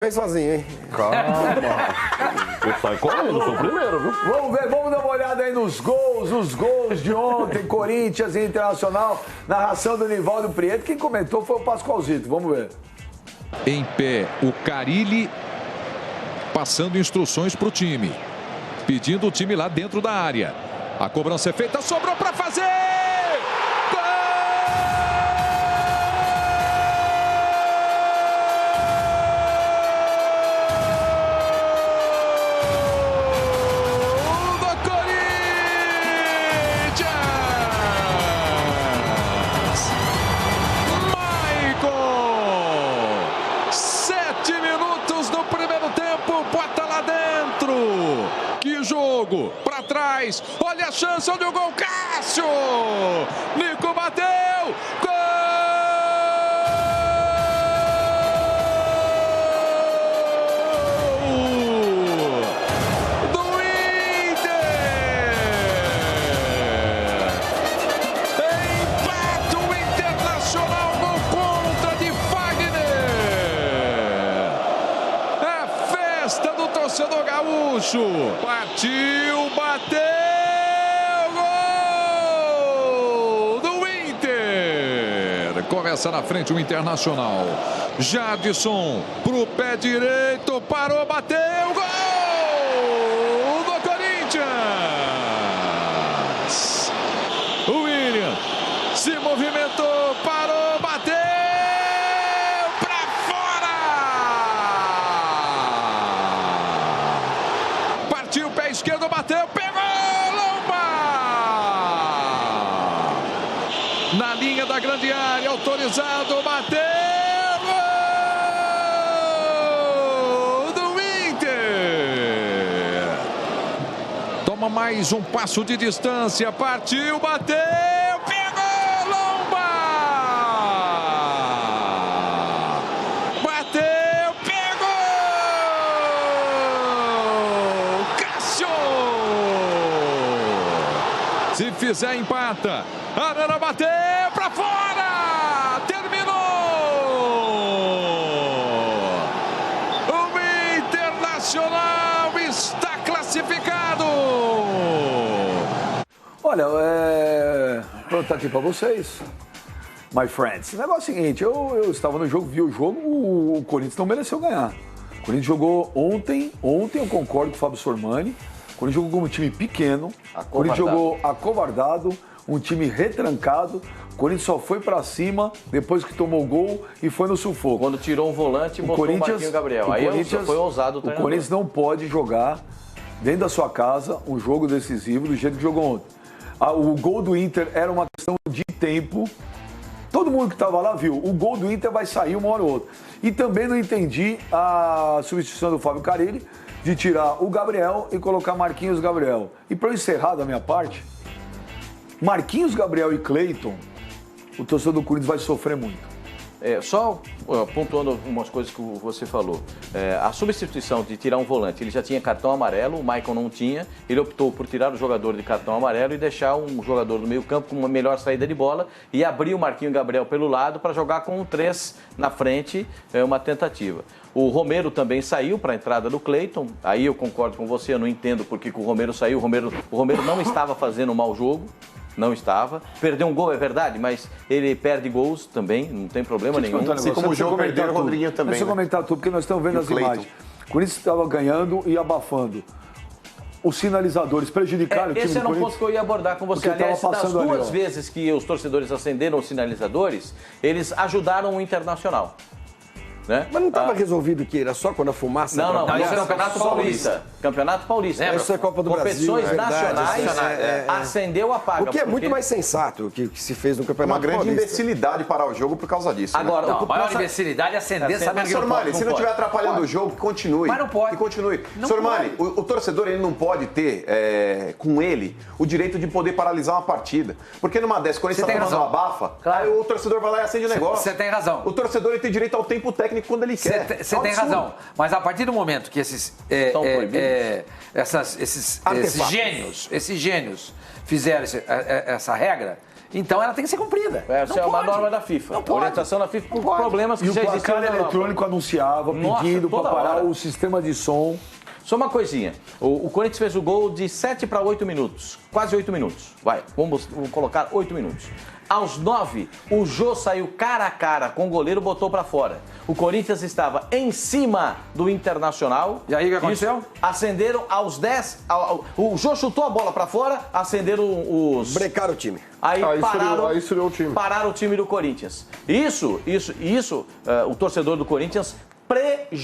Vem sozinho, hein? Calma. Eu saio correndo, sou o primeiro, viu? Vamos ver, vamos dar uma olhada aí nos gols, os gols de ontem, Corinthians e Internacional, narração do Nivaldo Prieto. Quem comentou foi o Pascoalzito, vamos ver. Em pé, o Carille passando instruções para o time, pedindo o time lá dentro da área. A cobrança é feita, sobrou para fazer! Para trás, olha a chance, olha o gol, Cássio! Nico bateu, gol! Do Inter! Empata o Internacional, gol contra de Fagner! É festa do torcedor gaúcho! Partiu, bateu, gol do Inter. Começa na frente o Internacional. Jadson pro pé direito, parou, bateu, gol do Corinthians. O William se movimentou, parou, bateu pra fora. Partiu, pé esquerdo, bateu, pegou, Lomba! Na linha da grande área, autorizado, bateu, gol do Inter! Toma mais um passo de distância, partiu, bateu, pegou, Lomba! Bateu, pegou! Se fizer, empata. Arana bateu pra fora. Terminou. O Internacional está classificado. Olha, vou perguntar aqui pra vocês, my friends. O negócio é o seguinte, eu estava no jogo, vi o jogo, o Corinthians não mereceu ganhar. O Corinthians jogou ontem eu concordo com o Fábio Sormani. O Corinthians jogou como um time pequeno, o Corinthians jogou acovardado, um time retrancado. O Corinthians só foi pra cima depois que tomou o gol e foi no sufoco. Quando tirou um volante, botou o Marquinhos Gabriel. Aí foi ousado o treinador. O Corinthians não pode jogar dentro da sua casa um jogo decisivo do jeito que jogou ontem. O gol do Inter era uma questão de tempo. Todo mundo que estava lá viu, o gol do Inter vai sair uma hora ou outra. E também não entendi a substituição do Fábio Carille de tirar o Gabriel e colocar Marquinhos Gabriel. E para eu encerrar da minha parte, Marquinhos Gabriel e Cleiton, o torcedor do Corinthians vai sofrer muito. Só pontuando algumas coisas que você falou. A substituição de tirar um volante, ele já tinha cartão amarelo, o Maicon não tinha. Ele optou por tirar o jogador de cartão amarelo e deixar um jogador do meio campo com uma melhor saída de bola e abrir o Marquinhos Gabriel pelo lado para jogar com 3 na frente, uma tentativa. O Romero também saiu para a entrada do Cleiton. Aí eu concordo com você, eu não entendo porque que o Romero saiu. O Romero não estava fazendo um mau jogo. Não estava. Perdeu um gol, é verdade, mas ele perde gols também, não tem problema nenhum. Assim como o jogo perdeu o Rodriguinho também. Deixa eu comentar tudo, porque nós estamos vendo as imagens. O Corinthians estava ganhando e abafando. Os sinalizadores prejudicaram o time do Corinthians. Esse era um ponto que eu ia abordar com você. Aliás, das duas vezes que os torcedores acenderam os sinalizadores, eles ajudaram o Internacional. Né? Mas não estava resolvido que era só quando a fumaça... Não, mas é Campeonato Paulista. Campeonato Paulista. Essa é a Copa do Brasil. Competições nacionais, acendeu, apaga. O que é muito mais sensato o que se fez no Campeonato Paulista. Uma grande imbecilidade parar o jogo por causa disso. Agora, né? Não, a maior imbecilidade é acender, sabendo que Sormani, se não estiver atrapalhando o jogo, continue. Mas não pode. E continue. Não Sormani, o torcedor ele não pode ter com ele o direito de poder paralisar uma partida. Porque numa dessas, quando ele está tomando uma abafa, aí o torcedor vai lá e acende o negócio. Você tem razão. O torcedor ele tem direito ao tempo técnico quando ele quer. Você tem razão. Mas a partir do momento que esses gênios fizeram essa regra, Então ela tem que ser cumprida. Essa é uma norma da FIFA. Não pode. Orientação da FIFA por problemas que E o já existiam placar na Europa. eletrônico anunciava, Nossa, pedindo para toda parar hora. o sistema de som. Só uma coisinha. O Corinthians fez o gol de 7 para 8 minutos. Quase 8 minutos. Vai, vamos colocar 8 minutos. Aos 9, o Jô saiu cara a cara com o goleiro, botou para fora. O Corinthians estava em cima do Internacional. E aí o que aconteceu? Isso, acenderam aos 10. O Jô chutou a bola para fora, acenderam os... Brecaram o time. Aí pararam, esfriou o time. pararam o time do Corinthians. Isso, o torcedor do Corinthians...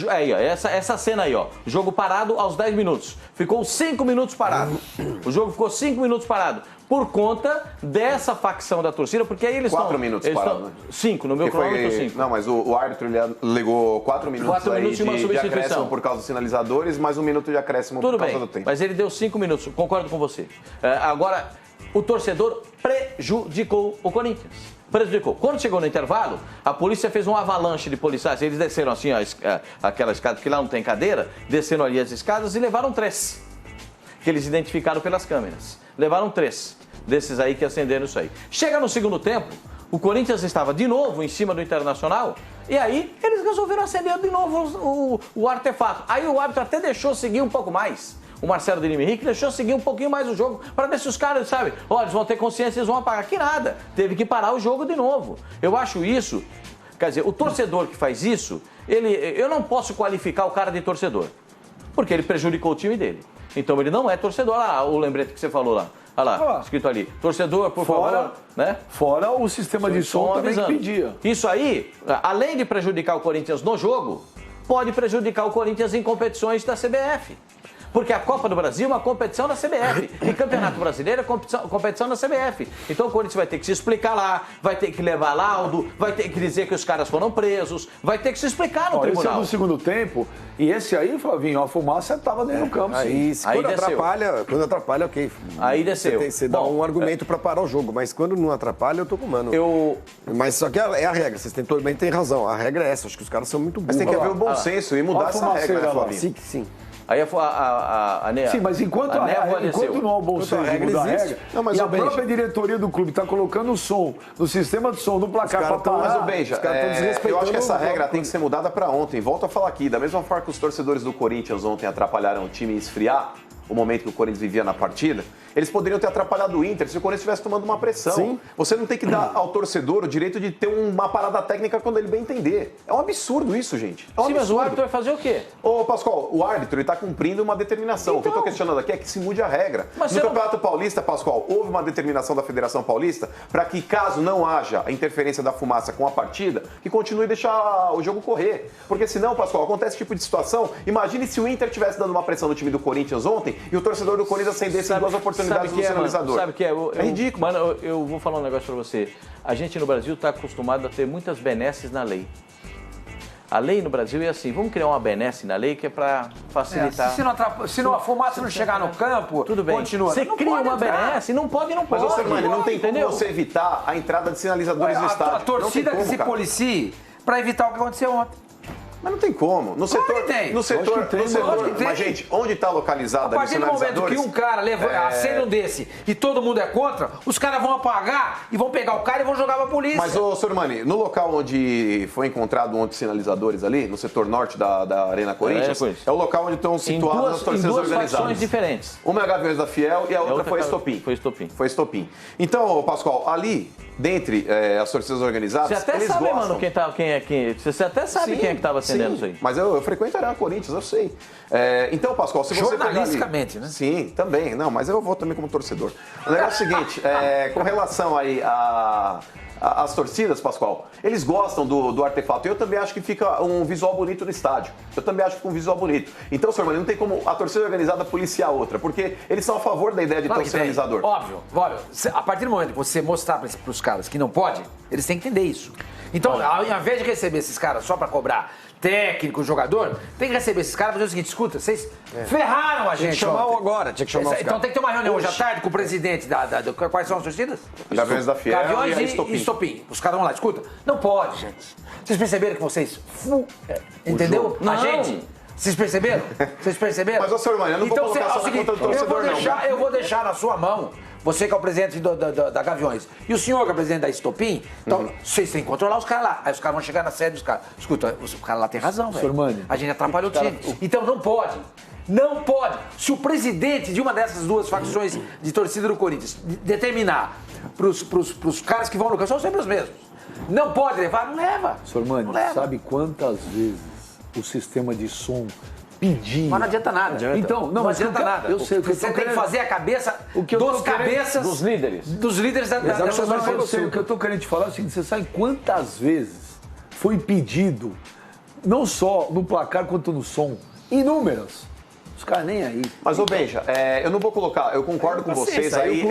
Aí, ó, essa cena aí, ó. Jogo parado aos 10 minutos. Ficou 5 minutos parado. O jogo ficou 5 minutos parado. Por conta dessa facção da torcida, porque aí eles 4 minutos parado. 5, no meu cronômetro 5. Não, mas o árbitro ele alegou 4 minutos, 4 minutos aí e uma de substituição. acréscimo por causa dos sinalizadores, mais 1 minuto de acréscimo Tudo por causa bem, do tempo. mas ele deu 5 minutos. Concordo com você. Agora, o torcedor prejudicou o Corinthians. Prejudicou. Quando chegou no intervalo, a polícia fez um avalanche de policiais. Eles desceram assim, ó, aquela escada, que lá não tem cadeira, desceram ali as escadas e levaram 3. Que eles identificaram pelas câmeras. Levaram 3 desses aí que acenderam isso aí. Chega no segundo tempo, o Corinthians estava de novo em cima do Internacional e aí eles resolveram acender de novo o artefato. Aí o árbitro até deixou seguir um pouco mais. O Marcelo de Lima Henrique deixou seguir um pouquinho mais o jogo para ver se os caras, sabe, ó, eles vão ter consciência, eles vão apagar. Que nada, teve que parar o jogo de novo. Eu acho isso, quer dizer, o torcedor que faz isso, eu não posso qualificar o cara de torcedor, porque ele prejudicou o time dele. Então ele não é torcedor. Olha lá o lembrete que você falou lá. Olha lá, escrito ali. Torcedor, por favor, né? Fora o sistema de som também que pedia. Isso aí, além de prejudicar o Corinthians no jogo, pode prejudicar o Corinthians em competições da CBF. Porque a Copa do Brasil é uma competição da CBF. E Campeonato Brasileiro é competição da CBF. Então o Corinthians vai ter que se explicar lá, vai ter que levar laudo, vai ter que dizer que os caras foram presos, vai ter que se explicar no tribunal. Esse é no segundo tempo. E esse aí, Flavinho, a fumaça estava dentro do campo. Aí, sim. Quando atrapalha, ok. Aí desceu. Você dá um argumento para parar o jogo, mas quando não atrapalha, eu tô com mano. Mas só que é a regra, vocês também têm razão. A regra é essa, acho que os caras são muito burros. Mas tem que haver o bom senso e mudar essa regra, né, Flavinho? Sim, sim. Aí Sim, mas enquanto não há o bom senso de mudar a regra, não, mas e a o Benja, própria diretoria do clube está colocando o som no sistema de som do placar para parar. Mas o Benja, eu acho que essa regra tem que ser mudada para ontem. Volto a falar aqui, da mesma forma que os torcedores do Corinthians ontem atrapalharam o time esfriar, o momento que o Corinthians vivia na partida, eles poderiam ter atrapalhado o Inter se o Corinthians estivesse tomando uma pressão. Sim. Você não tem que dar ao torcedor o direito de ter uma parada técnica quando ele bem entender. É um absurdo isso, gente. É um Sim, mas o árbitro vai fazer o quê? Ô, Pascoal, o árbitro está cumprindo uma determinação. O que eu estou questionando aqui é que se mude a regra. Mas no Campeonato Paulista, Pascoal, houve uma determinação da Federação Paulista para que, caso não haja a interferência da fumaça com a partida, que continue a deixar o jogo correr. Porque senão, Pascoal, acontece esse tipo de situação. Imagine se o Inter tivesse dando uma pressão no time do Corinthians ontem e o torcedor do Corinthians acendesse em 2 oportunidades do sinalizador. Sabe o que é? É ridículo. Mano, eu vou falar um negócio pra você. A gente no Brasil está acostumado a ter muitas benesses na lei. A lei no Brasil é assim, vamos criar uma benesse na lei que é para facilitar. Se a fumaça não chegar no campo, tudo bem. Continua. Você cria uma benesse, não pode. Mas, ô, Sermani, não tem como você evitar a entrada de sinalizadores no estádio. A torcida que se policie para evitar o que aconteceu ontem. Mas não tem como. No setor, tem. No setor, tem. Mas, gente, onde está localizado a partir do momento que um cara acende um desse e todo mundo é contra, os caras vão apagar e vão pegar o cara e vão jogar pra polícia. Mas, ô, Sormani, no local onde foi encontrado ontem sinalizadores ali, no setor norte da Arena Corinthians, é o local onde estão situadas as torcidas organizadas. Facções diferentes. Uma é a Gaviões da Fiel e a outra foi Estopim. Foi Estopim. Então, Pascoal, ali, dentre as torcidas organizadas, você até eles sabe, gostam. mano, você até sabe quem é que estava acendendo isso aí. Mas eu frequento a Arena Corinthians, eu sei. Então, Pascoal, se você pegar ali... Jornalisticamente, né? Sim, também. Não, mas eu vou também como torcedor. O negócio é o seguinte, com relação aí as torcidas, Pascoal, eles gostam do artefato. Eu também acho que fica um visual bonito no estádio. Eu também acho que fica um visual bonito. Então, senhor Mano, não tem como a torcida organizada policiar a outra, porque eles são a favor da ideia de ter um sinalizador. Óbvio. A partir do momento que você mostrar para os caras que não pode, eles têm que entender isso. Então, ao invés de receber esses caras só para cobrar técnico, jogador, tem que receber esses caras e fazer o seguinte: escuta, vocês ferraram a gente. Tinha que chamar agora, tinha que chamar os caras. Então tem que ter uma reunião hoje à tarde com o presidente quais são as torcidas? Gaviões da Fiel Gaviões e Estopim. Os caras vão lá, escuta. Não pode, gente. Vocês perceberam que vocês... Entendeu? Não. A gente... Vocês perceberam? Vocês perceberam? Mas, ô, senhor Mano, eu não vou colocar só na conta do torcedor, eu vou deixar na sua mão, você que é o presidente da Gaviões, e o senhor que é o presidente da Estopim, então vocês têm que controlar os caras lá. Aí os caras vão chegar na sede dos caras. Escuta, o cara lá tem razão, velho. A gente atrapalha o time. Então não pode. Não pode. Se o presidente de uma dessas duas facções de torcida do Corinthians determinar pros caras que vão no campo, são sempre os mesmos. Não pode levar, não leva. Senhor Mani, sabe quantas vezes o sistema de som pedia... Mas não adianta nada. Então, não adianta nada. Eu sei, você tem que fazer a cabeça dos cabeças... Dos líderes. Dos líderes dessas organizações. O que eu estou querendo te falar é o seguinte, você sabe quantas vezes foi pedido, não só no placar quanto no som, inúmeras. Os caras nem aí. Mas, ô Benja, eu não vou colocar, eu concordo com vocês aí.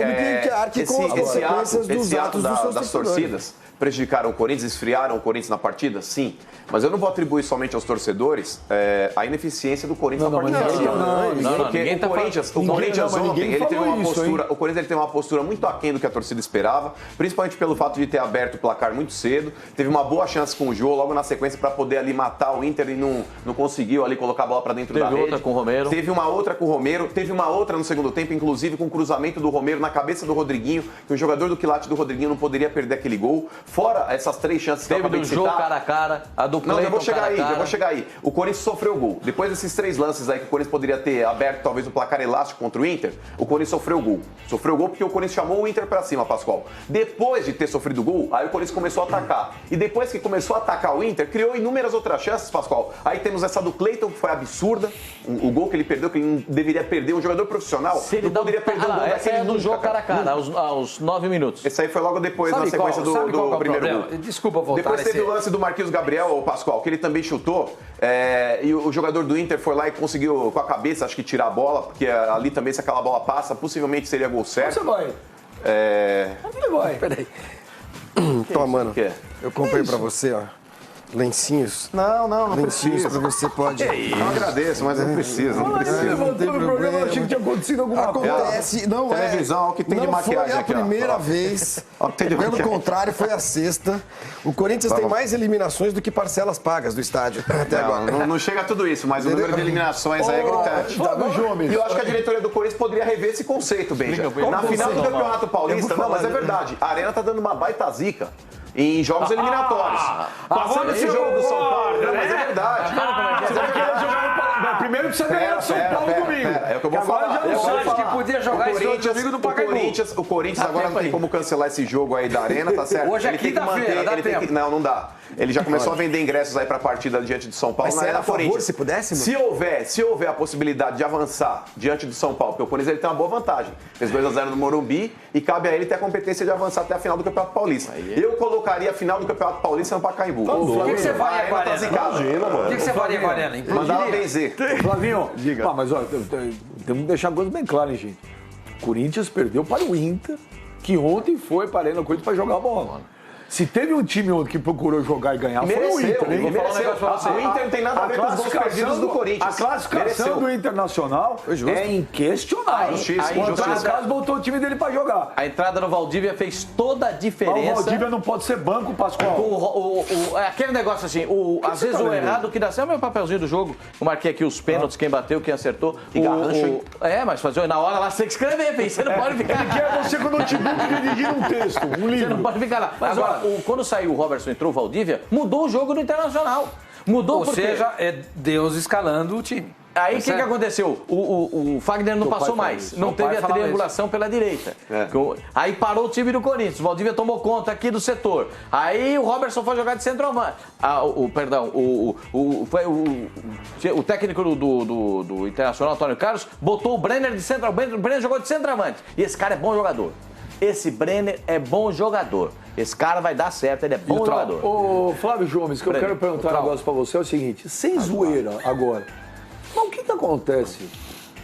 Esse ato das torcidas prejudicaram o Corinthians, esfriaram o Corinthians na partida? Sim. Mas eu não vou atribuir somente aos torcedores a ineficiência do Corinthians na partida. Porque o Corinthians ontem, ele teve uma postura, o Corinthians teve uma postura muito aquém do que a torcida esperava, principalmente pelo fato de ter aberto o placar muito cedo. Teve uma boa chance com o Jô logo na sequência para poder ali matar o Inter e não conseguiu ali colocar a bola para dentro da rede. Teve outra com o Romero. Teve uma outra com o Romero, teve uma outra no segundo tempo, inclusive com o cruzamento do Romero na cabeça do Rodriguinho, que o jogador do quilate do Rodriguinho não poderia perder aquele gol. Fora essas 3 chances que eu acabei de citar. Teve do jogo cara a cara, a do Cleiton, já vou chegar aí. O Corinthians sofreu gol. Depois desses 3 lances aí que o Corinthians poderia ter aberto talvez o placar elástico contra o Inter, o Corinthians sofreu gol. Sofreu gol porque o Corinthians chamou o Inter pra cima, Pascoal. Depois de ter sofrido gol, aí o Corinthians começou a atacar. E depois que começou a atacar o Inter, criou inúmeras outras chances, Pascoal. Aí temos essa do Cleiton, que foi absurda. O gol que ele perdeu, que ele não deveria perder. Um jogador profissional não poderia perder um gol daquele. Essa é do jogo cara a cara, aos 9 minutos. Esse aí foi logo depois, na sequência do primeiro gol. Desculpa voltar. Depois teve o lance do Marquinhos Gabriel, o Pascoal, que ele também chutou. E o jogador do Inter foi lá e conseguiu, com a cabeça, acho que tirar a bola, porque ali também, se aquela bola passa, possivelmente seria gol certo. Você vai. Onde vai? Peraí. Toma, mano. Eu comprei pra você, ó. Lencinhos. Não lencinhos precisa. pra você pode. Eu agradeço, mas não precisa, não precisa. Não tem problema. Eu achei que tinha acontecido alguma coisa. Acontece, não é. Televisão, olha o que tem de não maquiagem foi a aqui, ó. primeira vez. Olha o que tem de Pelo maquiagem. contrário, foi a 6ª. O Corinthians tem mais eliminações do que parcelas pagas do estádio até agora. Não chega a tudo isso, mas o número de eliminações aí é gritante. E eu acho que a diretoria do Corinthians poderia rever esse conceito, Benja. Na final do Campeonato Paulista, não, mas é verdade. A Arena tá dando uma baita zica em jogos eliminatórios. Passando esse jogo do São Paulo. Não, mas é verdade. Você vai querer jogar no... Primeiro precisa ganhar do São Paulo domingo. É o que eu vou falar. Já não sabe que podia jogar esse jogo domingo no Pacaembu. O Corinthians agora não tem como cancelar esse jogo aí da Arena, tá certo? Hoje é quinta-feira, dá tempo. Não dá. Ele já começou a vender ingressos aí pra partida diante do São Paulo. Mas era a favor, se pudesse? Se houver a possibilidade de avançar diante do São Paulo, porque o Corinthians ele tem uma boa vantagem. Fez 2-0 no Morumbi e cabe a ele ter a competência de avançar até a final do Campeonato Paulista. Eu colocaria a final do Campeonato Paulista no Pacaembu. O que você faria com a Arena? O que você faria com a Arena? Mandava benzer. Flavinho, diga. Mas olha, temos que deixar a coisa bem clara, hein, gente? O Corinthians perdeu para o Inter, que ontem foi para a Arena Corinthians para jogar bola. Se teve um time ontem que procurou jogar e ganhar, foi o Inter, hein? O Inter não tem nada a ver com os gols perdidos do Corinthians. A classificação do Internacional é inquestionável. O Antônio Carlos botou o time dele pra jogar. A entrada no Valdívia fez toda a diferença. O Valdívia não pode ser banco, Pascoal. Aquele negócio assim, às vezes o errado que dá certo é o meu papelzinho do jogo. Eu marquei aqui os pênaltis, quem bateu, quem acertou. Mas fazer na hora lá você tem que escrever, filho. Você não pode ficar. Ele quer você com o notebook dirigindo um texto, um livro. Você não pode ficar lá. Mas agora, quando saiu o Robertson, entrou o Valdívia, mudou o jogo do Internacional. Mudou Ou seja, é Deus escalando o time. Aí o que aconteceu? O Fagner não passou mais. Não teve a triangulação pela direita. Aí parou o time do Corinthians. O Valdívia tomou conta aqui do setor. Aí o Robertson foi jogar de centroavante. O técnico do Internacional, Antônio Carlos, botou o Brenner de centroavante. O Brenner jogou de centroavante. E esse cara é bom jogador. Esse Brenner é bom jogador. Esse cara vai dar certo, ele é bom jogador. Ô, Flávio Gomes, que eu quero perguntar um negócio pra você é o seguinte, sem zoeira agora, mas o que acontece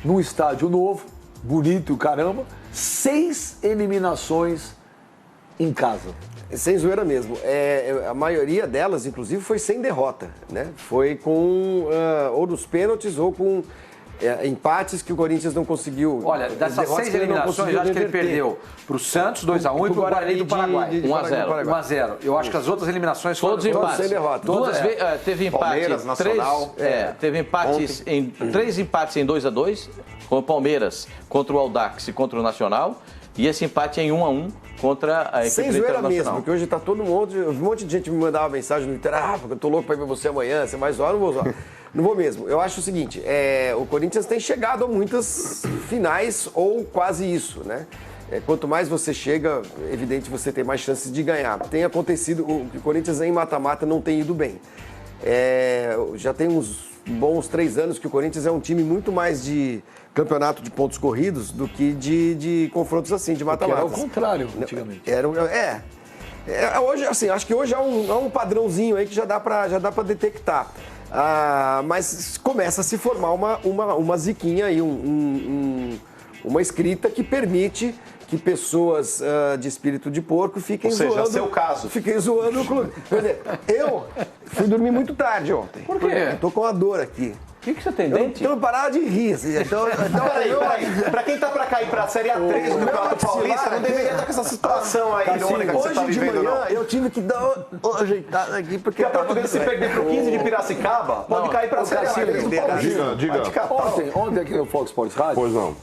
num estádio novo, bonito, caramba, 6 eliminações em casa? Sem zoeira mesmo. A maioria delas, inclusive, foi sem derrota, né? Foi com ou nos pênaltis ou com empates que o Corinthians não conseguiu. Olha, dessas 6 eliminações, eu acho que ele perdeu para o Santos 2-1 e para o Guarani do Paraguai 1-0. Eu acho que as outras eliminações foram todos empates. Duas vezes teve empate. Palmeiras, Nacional. Teve empates em 3 empates em 2-2, com o Palmeiras contra o Audax e contra o Nacional. E esse empate em 1-1 contra a equipe sem zoeira Internacional. mesmo, porque hoje tá todo mundo. Um monte de gente me mandava mensagem no Twitter. Eu tô louco pra ir ver você amanhã, você vai zoar, não vou zoar. Não vou mesmo. Eu acho o seguinte, o Corinthians tem chegado a muitas finais ou quase isso, né? Quanto mais você chega, evidente, você tem mais chances de ganhar. Tem acontecido, o Corinthians em mata-mata não tem ido bem. Já tem uns bons 3 anos que o Corinthians é um time muito mais de campeonato de pontos corridos do que de confrontos assim, de mata-mata. Era o contrário, antigamente. Hoje, assim, acho que hoje há um padrãozinho aí que já dá pra detectar. Mas começa a se formar uma ziquinha aí, uma escrita que permite que pessoas de espírito de porco fiquem zoando. Ou seja, seu caso. Fiquem zoando o clube. Eu fui dormir muito tarde ontem. Por quê? Eu tô com uma dor aqui. O que você tem, dente? Eu não parava de rir. Assim. Então, Peraí. Pra quem tá pra cair pra Série A3 do Campeonato Paulista, não deveria estar com essa situação aí irônica que você tá vivendo, de manhã, não. eu tive que dar uma ajeitada aqui, porque... Porque a Portuguesa, se perder pro 15 de Piracicaba, pode cair pra Série A3 do Paulista. Diga. Ontem aqui no Fox Sports Rádio, Pois não.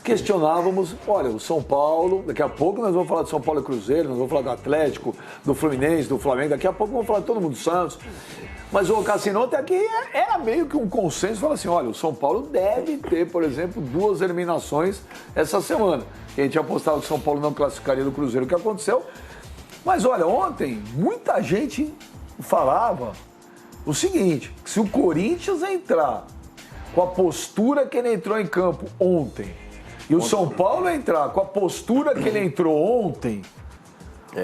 questionávamos, olha, o São Paulo, daqui a pouco nós vamos falar de São Paulo e Cruzeiro, nós vamos falar do Atlético, do Fluminense, do Flamengo, daqui a pouco vamos falar de todo mundo do Santos. Mas o Cassino ontem aqui era meio que um consenso, fala assim, olha, o São Paulo deve ter, por exemplo, 2 eliminações essa semana. A gente apostava que o São Paulo não classificaria do Cruzeiro, o que aconteceu. Mas olha, ontem muita gente falava o seguinte, que se o Corinthians entrar com a postura que ele entrou em campo ontem, e o São Paulo entrar com a postura que ele entrou ontem,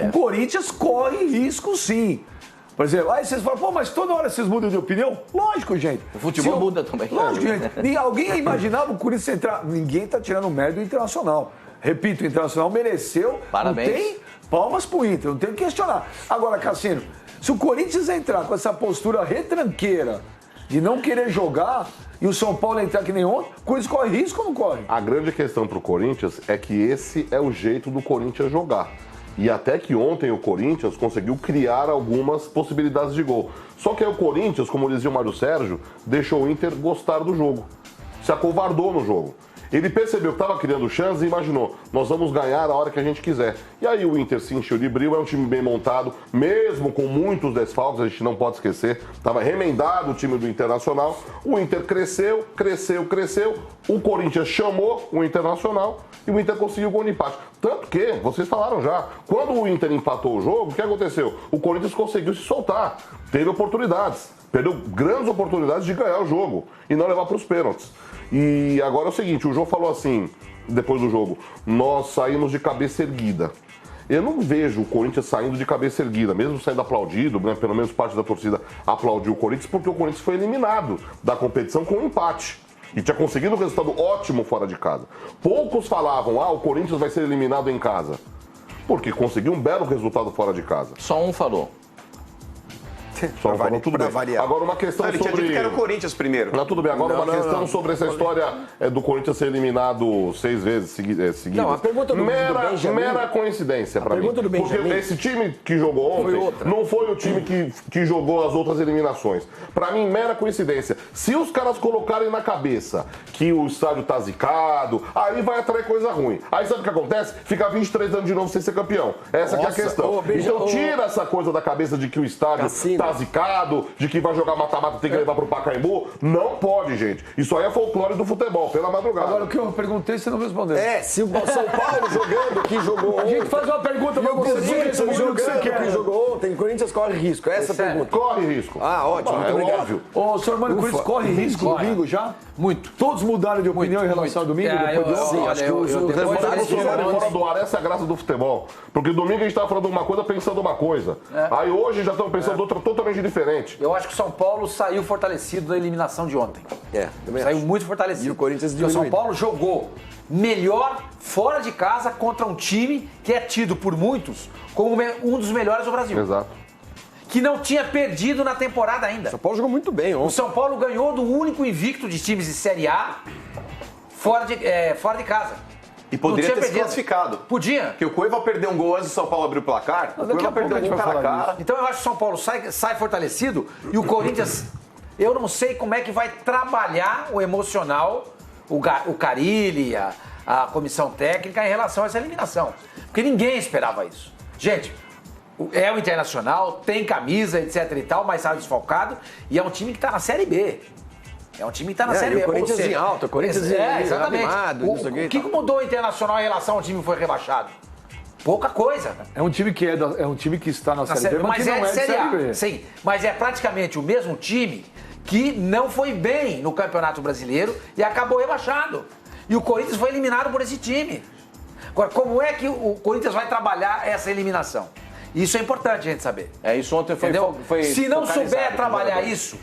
o Corinthians corre risco sim. Por exemplo, aí vocês falam, pô, mas toda hora vocês mudam de opinião? Lógico, gente. O futebol muda também. Lógico, gente. Alguém imaginava o Corinthians entrar. Ninguém tá tirando mérito do Internacional. Repito, o Internacional mereceu. Parabéns. Não tem palmas pro Inter, não tem o que questionar. Agora, Cassino, se o Corinthians entrar com essa postura retranqueira de não querer jogar e o São Paulo entrar que nem ontem, o Corinthians corre risco ou não corre? A grande questão pro Corinthians é que esse é o jeito do Corinthians jogar. E até que ontem o Corinthians conseguiu criar algumas possibilidades de gol. Só que aí o Corinthians, como dizia o Mário Sérgio, deixou o Inter gostar do jogo. Se acovardou no jogo. Ele percebeu que estava criando chance e imaginou, nós vamos ganhar a hora que a gente quiser. E aí o Inter se encheu de brilho, é um time bem montado, mesmo com muitos desfalques, a gente não pode esquecer. Estava remendado o time do Internacional. O Inter cresceu, o Corinthians chamou o Internacional e o Inter conseguiu o gol de empate. Tanto que, vocês falaram já, quando o Inter empatou o jogo, o que aconteceu? O Corinthians conseguiu se soltar, teve oportunidades, perdeu grandes oportunidades de ganhar o jogo e não levar para os pênaltis. E agora é o seguinte, o João falou assim, depois do jogo, nós saímos de cabeça erguida. Eu não vejo o Corinthians saindo de cabeça erguida, mesmo sendo aplaudido, né, pelo menos parte da torcida aplaudiu o Corinthians, porque o Corinthians foi eliminado da competição com um empate. E tinha conseguido um resultado ótimo fora de casa. Poucos falavam, o Corinthians vai ser eliminado em casa. Porque conseguiu um belo resultado fora de casa. Só um falou. Só falou, tudo bem. Variar. Agora uma questão Ele sobre... tinha dito que era o Corinthians primeiro. Não, tudo bem. Agora uma questão sobre essa história do Corinthians ser eliminado 6 vezes seguidas. Não, a pergunta do Benjamin... Mera coincidência pra mim. Pergunta do Benjamin... Porque esse time que jogou ontem não foi o time que jogou as outras eliminações. Pra mim, mera coincidência. Se os caras colocarem na cabeça que o estádio tá zicado, aí vai atrair coisa ruim. Aí sabe o que acontece? Fica 23 anos de novo sem ser campeão. Essa que é a questão. Então tira essa coisa da cabeça de que o estádio tá zicado, de que vai jogar mata-mata tem que levar pro Pacaembu. Não pode, gente. Isso aí é folclore do futebol, pela madrugada. Agora, o que eu perguntei, você não respondeu. Se o São Paulo jogando, que jogou ontem... A gente faz uma pergunta pra você. Que jogou ontem, o Corinthians corre risco. Essa é a pergunta. Corre risco. Ótimo, muito obrigado. Óbvio. Ô, senhor Mano, o Corinthians corre risco domingo já? Muito. Todos mudaram de opinião em relação ao domingo? Depois de ontem? Sim, acho que os resultados Fora do ar, essa é a graça do futebol. Porque domingo a gente tava falando uma coisa pensando uma coisa. Aí hoje já estamos pensando outra totalmente diferente. Eu acho que o São Paulo saiu fortalecido da eliminação de ontem. Saiu muito fortalecido. E o Corinthians Porque o São Paulo jogou melhor fora de casa contra um time que é tido por muitos como um dos melhores do Brasil. Exato. que não tinha perdido na temporada ainda. São Paulo jogou muito bem O ontem. São Paulo ganhou do único invicto de times de Série A fora de casa. E poderia Não ter tinha se perdido. classificado. Podia. Porque o Cueva perdeu um gol antes do São Paulo abrir o placar. O daqui Cueva a pouco perdeu a um gente gol vai cara a falar cara. Então eu acho que o São Paulo sai fortalecido e o Corinthians, eu não sei como é que vai trabalhar o emocional, o Carille, a comissão técnica em relação a essa eliminação. Porque ninguém esperava isso. Gente, é o Internacional, tem camisa, etc e tal, mas está desfalcado e é um time que está na Série B. É um time que está na Série B. O Corinthians Ou seja, em alta, o Corinthians exatamente. animado, não sei o O que que. mudou o Internacional em relação ao time que foi rebaixado? Pouca coisa. É um time que está na Na Série B, mas que não é de Série Série A. B. Sim, mas é praticamente o mesmo time que não foi bem no Campeonato Brasileiro e acabou rebaixado. E o Corinthians foi eliminado por esse time. Agora, como é que o Corinthians vai trabalhar essa eliminação? Isso é importante a gente saber. Isso ontem Entendeu? foi Se não focalizado souber no trabalhar jogador. isso,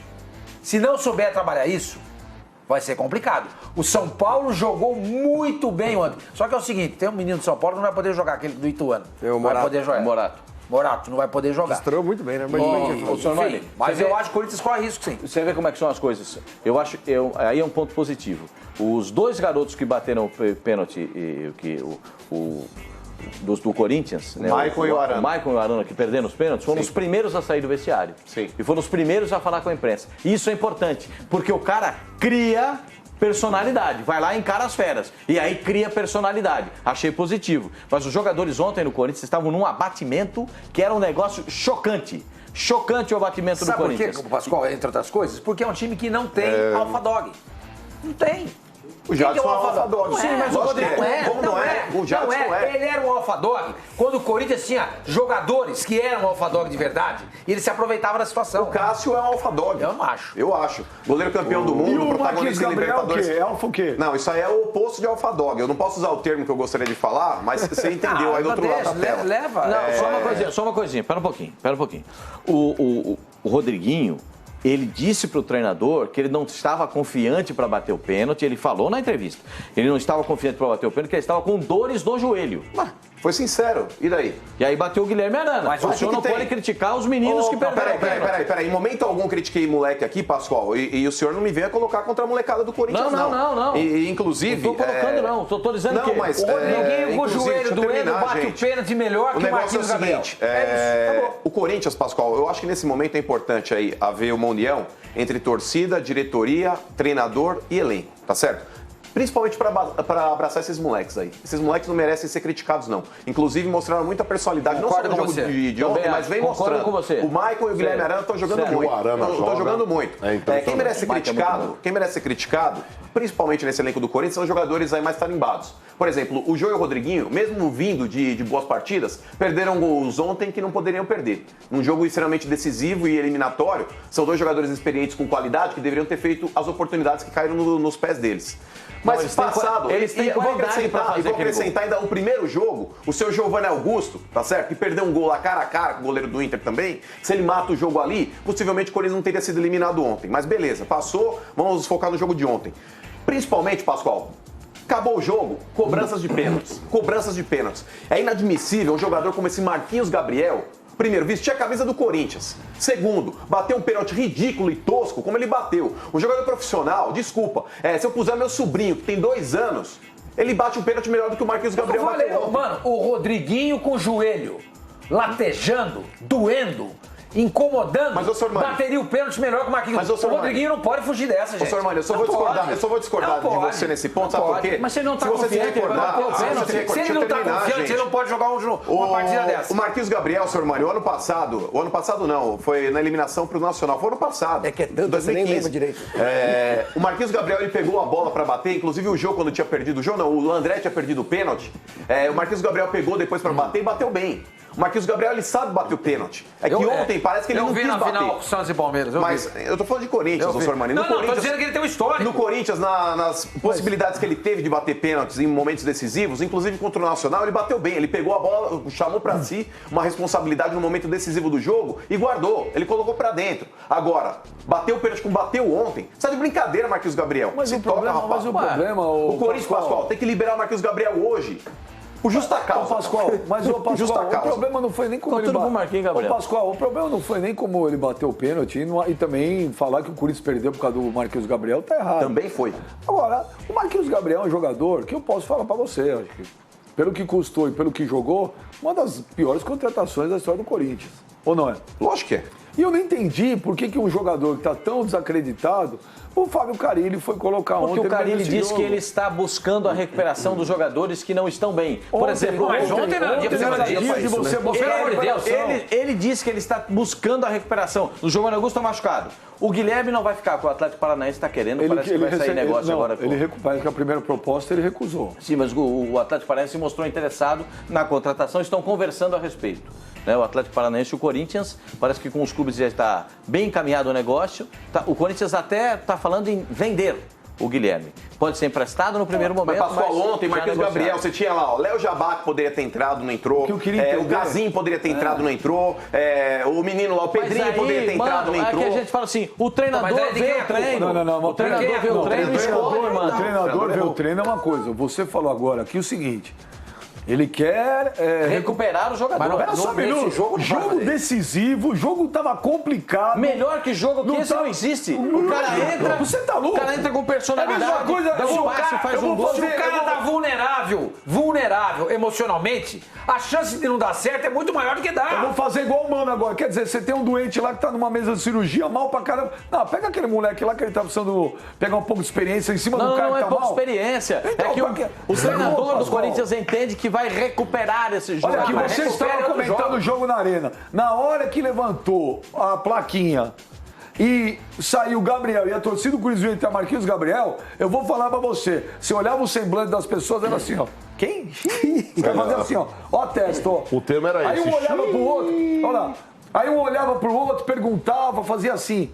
vai ser complicado. O São Paulo jogou muito bem ontem. Só que é o seguinte, tem um menino do São Paulo que não vai poder jogar, aquele do Ituano. É o Não vai Morato. poder jogar. Morato não vai poder jogar. Estreou muito bem, né? Senhor Mani, Enfim, mas você eu vê- acho que o Corinthians corre risco, sim. Você vê como é que são as coisas. Aí é um ponto positivo. Os dois garotos que bateram o pênalti do Corinthians, né? Maicon e o Arana. O Maicon e o Arana que perderam os pênaltis, foram os primeiros a sair do vestiário. Sim. E foram os primeiros a falar com a imprensa. Isso é importante, porque o cara cria personalidade, vai lá e encara as feras. E aí cria personalidade. Achei positivo. Mas os jogadores ontem no Corinthians estavam num abatimento que era um negócio chocante. Chocante o abatimento Sabe do por quê, Corinthians. Pascoal, entre outras coisas? Porque é um time que não tem alfa dog. Não tem. O Quem que Jadson é um alfa dog. Sim, mas o Lógico Rodrigo que não é. Como não é? O Jadson não é. Ele era um alfa dog quando o Corinthians tinha jogadores que eram alfa dog de verdade e ele se aproveitava da situação. O Cássio é um alfa dog. Eu não acho. Eu acho. Goleiro campeão do E mundo, o Marquinhos protagonista em Gabriel o Libertadores. quê? É alfa o quê? Não, isso aí é o oposto de alfa dog. Eu não posso usar o termo que eu gostaria de falar, mas você entendeu aí do outro lado da tela. Leva. Não, só uma coisinha, pera um pouquinho. O Rodriguinho, ele disse para o treinador que ele não estava confiante para bater o pênalti, ele falou na entrevista. Ele não estava confiante para bater o pênalti, porque ele estava com dores no joelho. Foi sincero. E daí? E aí bateu o Guilherme Arana. Mas o o senhor que não tem? pode criticar os meninos que perderam o pênalti. Peraí. Em momento algum eu critiquei moleque aqui, Pascoal, e o senhor não me venha colocar contra a molecada do Corinthians, Não. E, inclusive... Não estou colocando, não. Estou dizendo que Não, mas... O Rodriguinho com o inclusive, joelho deixa eu doendo terminar, bate gente. o pênalti melhor O que o negócio é o Marquinhos Gabriel. seguinte, Acabou. o Corinthians, Pascoal, eu acho que nesse momento é importante aí haver uma união entre torcida, diretoria, treinador e elenco, tá certo? Principalmente para abraçar esses moleques aí. Esses moleques não merecem ser criticados, não. Inclusive, mostraram muita personalidade, Concordo não só no com jogo você. de ontem, Também mas acho. vem Concordo mostrando. com você. O Maicon e o Guilherme Arana estão jogando Sério. muito. O Arana Estão joga. jogando muito. É impressionante. Quem merece ser O Maicon é muito criticado, bom. quem merece ser criticado, principalmente nesse elenco do Corinthians, são os jogadores aí mais tarimbados. Por exemplo, o Jô e o Rodriguinho, mesmo vindo de boas partidas, perderam gols ontem que não poderiam perder. Num jogo extremamente decisivo e eliminatório, são dois jogadores experientes com qualidade que deveriam ter feito as oportunidades que caíram nos pés deles. Mas eles têm passado, eles têm e eu vou qualidade pra fazer acrescentar, aquele acrescentar ainda o primeiro jogo, o seu Giovanni Augusto, tá certo? Que perdeu um gol lá cara a cara com o goleiro do Inter também. Se ele mata o jogo ali, possivelmente o Corinthians não teria sido eliminado ontem. Mas beleza, passou, vamos focar no jogo de ontem. Principalmente, Pascoal, acabou o jogo, cobranças de pênaltis. Cobranças de pênaltis. É inadmissível um jogador como esse Marquinhos Gabriel, primeiro, vestir a camisa do Corinthians. Segundo, bater um pênalti ridículo e tosco, como ele bateu. Um jogador profissional, desculpa, se eu puser meu sobrinho, que tem 2 anos, ele bate um pênalti melhor do que o Marquinhos Gabriel Eu falei, bateu ontem. mano, o Rodriguinho com o joelho latejando, doendo, incomodando, Mas, ô, senhor Mani, bateria o pênalti melhor que o Marquinhos. Mas, ô, O senhor Rodriguinho não pode fugir dessa, Ô, gente. senhor Mani, eu só Não vou discordar, pode. eu só vou discordar Não de pode. você nesse ponto, Não sabe por pode. quê? Mas se ele não tá Se você se confiante, ele vai recordar, bater o se pênalti. você Se recordar, ele não deixa eu tá terminar, confiante, gente. ele não pode jogar uma partida dessa. O Marquinhos Gabriel, senhor Mário, o ano passado não, foi na eliminação pro Nacional, foi ano passado. É que é tanto, você nem lembra direito. O Marquinhos Gabriel, ele pegou a bola pra bater, inclusive o Jô, quando tinha perdido, o André tinha perdido o pênalti, o Marquinhos Gabriel pegou depois pra bater e bateu bem. O Marquinhos Gabriel, ele sabe bater o pênalti. É que ontem parece que ele não quis Eu vi na bater. final com Santos e Palmeiras, Mas eu tô falando de Corinthians, senhor Mani. Não, tô dizendo que ele tem um histórico. No Corinthians, nas possibilidades que ele teve de bater pênaltis em momentos decisivos, inclusive contra o Nacional, ele bateu bem. Ele pegou a bola, chamou pra si uma responsabilidade no momento decisivo do jogo e guardou. Ele colocou pra dentro. Agora, bateu o pênalti como bateu ontem. Você tá de brincadeira, Marquinhos Gabriel. Mas Se o toca, problema, rapaz. o O Corinthians, Pascoal, tem que liberar o Marquinhos Gabriel hoje. Por justa causa. Pascoal, mas o Por justa Pascoal, o causa. problema não foi nem como Ficou ele tudo pro Marquinhos Gabriel. Ô, Pascoal, o problema não foi nem como ele bateu o pênalti e também falar que o Corinthians perdeu por causa do Marquinhos Gabriel tá errado. Também foi. Agora, o Marquinhos Gabriel é um jogador que eu posso falar pra você, acho que pelo que custou e pelo que jogou, uma das piores contratações da história do Corinthians. Ou não é? Lógico que é. E eu não entendi por que um jogador que está tão desacreditado, o Fábio Carilli foi colocar ontem. Porque o Carilli nesse disse jogo. que ele está buscando a recuperação dos jogadores que não estão bem. Por exemplo, mas ontem não era dia pra era fazer dia de isso, você né? buscar Pelo a amor de Deus, recuperação. ele disse que ele está buscando a recuperação. O Giovanni Augusto está machucado. O Guilherme não vai ficar, com o Atlético Paranaense está querendo, parece que vai sair negócio agora. Ele recupera que a primeira proposta ele recusou. Sim, mas o Atlético Paranaense se mostrou interessado na contratação, estão conversando a respeito. Né? O Atlético Paranaense e o Corinthians, parece que com os clubes já está bem encaminhado o negócio. O Corinthians até está falando em vender o Guilherme. Pode ser emprestado no primeiro momento. Mas Pascoal, ontem, já Marquinhos negociado. Gabriel, você tinha lá, o Léo Jabá que poderia ter entrado, não entrou. que eu queria O entender. Gazinho poderia ter entrado, não entrou. O menino lá, o Mas Pedrinho aí, poderia ter entrado, não mano, entrou. aqui a gente fala assim, o treinador Mas aí vê ninguém o é culpa. treino. Não, O treinador vê o treino e escolhe, mano. O treinador vê o treino é uma coisa. Você falou agora aqui o seguinte. Ele quer Recuperar o jogador. Mas não Pera só um nesse minuto. jogo não vai Jogo fazer. decisivo, o jogo tava complicado. Melhor que jogo que Não esse tá- não existe. Não O cara é, entra. você tá louco? O cara entra com personalidade. É a mesma coisa, dá se um o passe, cara- faz eu um vou gol. Se o cara tá vulnerável emocionalmente, a chance de não dar certo é muito maior do que Eu dá. vou fazer igual o Mano agora. Quer dizer, você tem um doente lá que tá numa mesa de cirurgia, mal pra caramba. Não, pega aquele moleque lá que ele tá precisando pegar um pouco de experiência em cima do Não, cara não que é tá pouca mal. experiência. Então, é que pra quê? o treinador do Pascoal. Corinthians entende que vai recuperar esse jogo. Olha aqui, Vai você recuperar estava outro comentando o jogo na arena. Na hora que levantou a plaquinha e saiu o Gabriel e a torcida do Corinthians entre a Marquinhos Gabriel, eu vou falar pra você. Se olhava o semblante das pessoas, era assim, ó. Quem? Os caras faziam assim, ó a testa, ó. O tema era Aí esse. um olhava pro outro, olha lá. Aí um olhava pro outro, perguntava, fazia assim.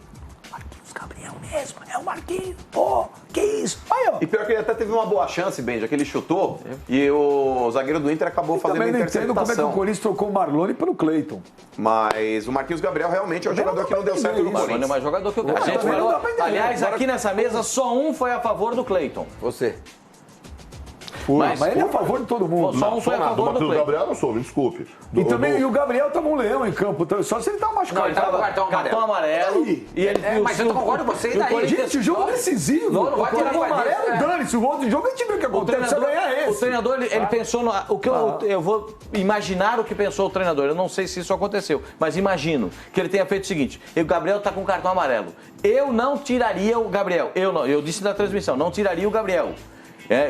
Marquinhos Gabriel mesmo, é o Marquinhos. Ó, que isso? Aí, ó. E pior que ele até teve uma boa chance, Benja, que ele chutou e o zagueiro do Inter acabou fazendo Também a não entendo como é que o interceptação. Corinthians trocou o Marlone pelo Cleiton. Mas o Marquinhos Gabriel realmente é o Também jogador não que não dá deu pra certo no entender isso. Mano, é Corinthians. mais jogador que o Não, A gente também não falou. dá pra entender. Aliás, Agora- aqui nessa mesa, só um foi a favor do Cleiton. Você. Mas ele é a favor de todo mundo. Só um foi a Do favor do Matheus Cleiton. Gabriel não sou, me desculpe. E também e o Gabriel tava um leão em campo, só se ele tava machucado. Não, ele tava com cartão Cartão amarelo. E E ele, mas eu concordo com você. E daí? Gente, o jogo é decisivo. Não vai o tirar cartão mais amarelo, desse, dane-se. O outro jogo a gente viu o que O acontece. Precisa treinador, ganhar o esse. treinador ele pensou no. O que eu vou imaginar o que pensou o treinador. Eu não sei se isso aconteceu, mas imagino que ele tenha feito o seguinte: o Gabriel tá com cartão amarelo. Eu não tiraria o Gabriel. Eu disse na transmissão, não tiraria o Gabriel.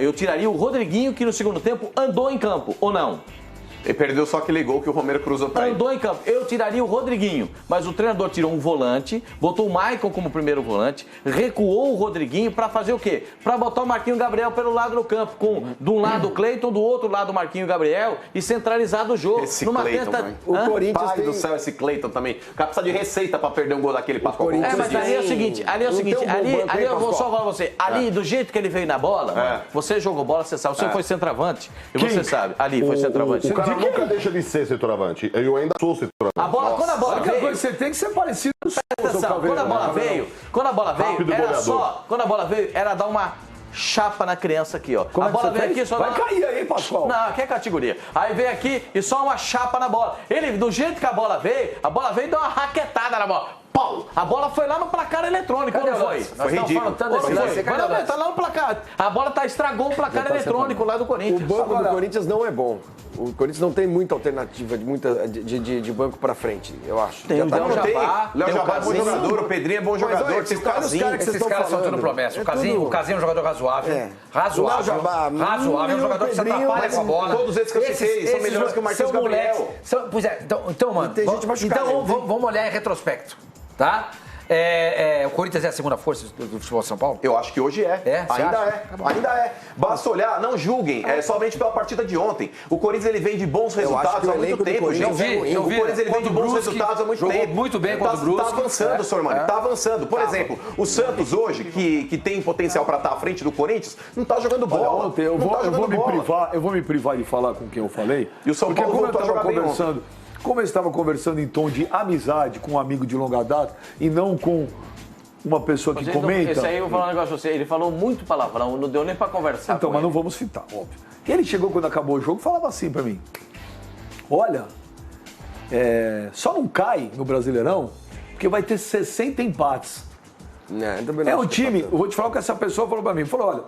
Eu tiraria o Rodriguinho, que no segundo tempo andou em campo, ou não? Ele perdeu só aquele gol que o Romero cruzou pra ele. Andou em campo. Eu tiraria o Rodriguinho, mas o treinador tirou um volante, botou o Maicon como primeiro volante, recuou o Rodriguinho pra fazer o quê? Pra botar o Marquinhos Gabriel pelo lado do campo, com de um lado o Cleiton, do outro lado o Marquinhos Gabriel e centralizado o jogo. Esse Cleiton, mãe. O Corinthians Pai tem... do céu, esse Cleiton também. O cara precisa de receita pra perder um gol daquele Pascoal. Corinthians Mas ali é o seguinte, Não tem um bom banco, ali hein, eu vou Pascoal? só falar pra você, ali do jeito que ele veio na bola, mano, você jogou bola, você sabe, você foi centroavante, e Quem? você sabe, ali foi centroavante. O cara nunca deixa de ser centroavante. Eu ainda sou centroavante. A bola, quando a bola A única veio, coisa que você tem que ser parecido com o atenção, Caveira, quando a bola né? veio, Rápido e era goleador. só, quando a bola veio, era dar uma chapa na criança aqui, ó. Como A é que bola você veio fez? aqui, só Vai dá uma... cair aí, Pascoal. Não, aqui é categoria. Aí veio aqui e só uma chapa na bola. Ele, do jeito que a bola veio e deu uma raquetada na bola. Pau! A bola foi lá no placar eletrônico, Cadê não o foi? lance? Nós estamos ridículo. falando tanto desse Não lance. foi? Cadê o lance? Tá lá no placar. A bola estragou o placar eletrônico lá do O Corinthians. banco do Corinthians não é bom. O Corinthians não tem muita alternativa de banco pra frente, eu acho. Tem Já o tá Léo no- Não tem. Jabá, Léo tem o Jabá é bom Casinho. jogador, o Pedrinho é bom jogador, olha, esse olha os Casinho. caras que vocês Esses estão caras são falando. tudo promessa. É O Casinho é um jogador razoável. É. Razoável. O Léo Jabá, Razoável. É um e o jogador que se Pedrinho, atrapalha com a mas bola. todos esses que eu citei são melhores que o Marquinhos são Gabriel. moleques. Pois é, então, mano. tem gente machucada, Então, hein? vamos olhar em retrospecto, tá? O Corinthians é a segunda força do futebol de São Paulo? Eu acho que hoje é. É? Você Ainda acha? é. Tá bom. Ainda é. Basta olhar, não julguem, somente pela partida de ontem. O Corinthians ele vem de bons acho resultados que o há muito elenco do tempo, Corinthians gente. é ruim. O Corinthians ele vem de Contra o bons Brusque, resultados há muito jogou tempo. muito bem contra o Tá Brusque. avançando, Sormani, tá avançando. Por exemplo, o Santos hoje, que tem potencial pra estar à frente do Corinthians, não tá jogando Olha, bola. ontem eu Não tá vou jogando me bola. privar, eu vou me privar de falar com quem eu falei. E o São porque Paulo como eu voltou a estava jogar bem conversando, como eu estava conversando em tom de amizade com um amigo de longa data e não com uma pessoa que Mas ele não- comenta... Esse aí eu vou falar um negócio pra você. Ele falou muito palavrão, não deu nem pra conversar. Então, com mas não ele. vamos citar, óbvio. E ele chegou quando acabou o jogo e falava assim pra mim: olha, só não cai no Brasileirão porque vai ter 60 empates. Também não É acho um que time, tá eu vou te falar o que essa pessoa falou pra mim. Falou: olha,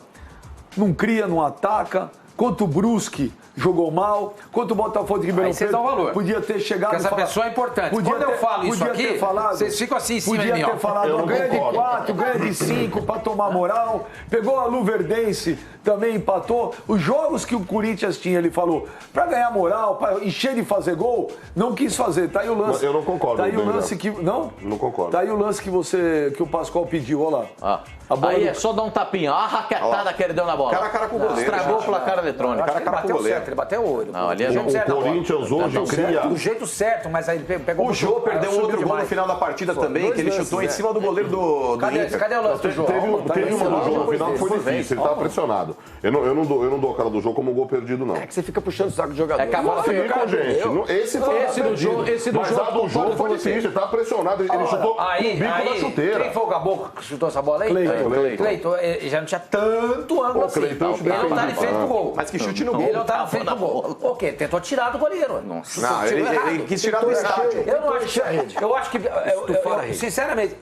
não cria, não ataca. Quanto o Brusque jogou mal, quanto o Botafogo de Ribeirão Aí vocês dão valor. podia ter chegado Porque essa e falar- pessoa é importante. Podia Quando eu ter- falo isso podia aqui, ter falado- vocês ficam assim em cima podia de mim, ó. ter falado, Eu não ganha de concordo. 4, ganha de 5 pra tomar moral. Pegou a Luverdense, também empatou. Os jogos que o Corinthians tinha, ele falou, pra ganhar moral, pra encher de fazer gol, não quis fazer. Tá aí o lance. Eu não concordo, Tá aí o Benja. lance que... Não? Não concordo. Tá aí o lance que o Pascoal pediu, olha lá. Ah. A bola Aí do- é só dar um tapinha. Olha a raquetada que ele deu na bola. Cara a cara com o goleiro, Estragou o gente. placar eletrônico. Cara a cara com o bateu goleiro. certo, ele bateu o olho. Não, ali é do jogo jeito certo O da bola. Corinthians hoje cria... Do jeito certo, mas aí ele pegou O Jô perdeu um subiu outro gol no demais. final da partida também, dois que ele lances, chutou em né? cima do goleiro do Inter. Cadê o lance do jogo? Teve uma do jogo no final que foi Por vez. difícil, ele tava pressionado. Eu não dou a cara do jogo como um gol perdido, não. É que você fica puxando o saco do jogador. É que a bola Fica, fica, gente. Esse foi Esse do jogo- esse do Mas jogo, a do concordo jogo com foi você. difícil, ele tava pressionado. Ele chutou com o Aí, bico da chuteira. quem foi o caboclo que chutou essa bola aí? Cleiton. Cleiton, ele já não tinha tanto ângulo Ô, assim. Cleiton, Ele não tá de frente pro gol. Mas que chute no gol. Ele não tá na frente do gol. O quê? Tentou tirar do goleiro. Nossa, Não, ele quis tirar do estádio. Eu não acho que. Eu acho que. Sinceramente,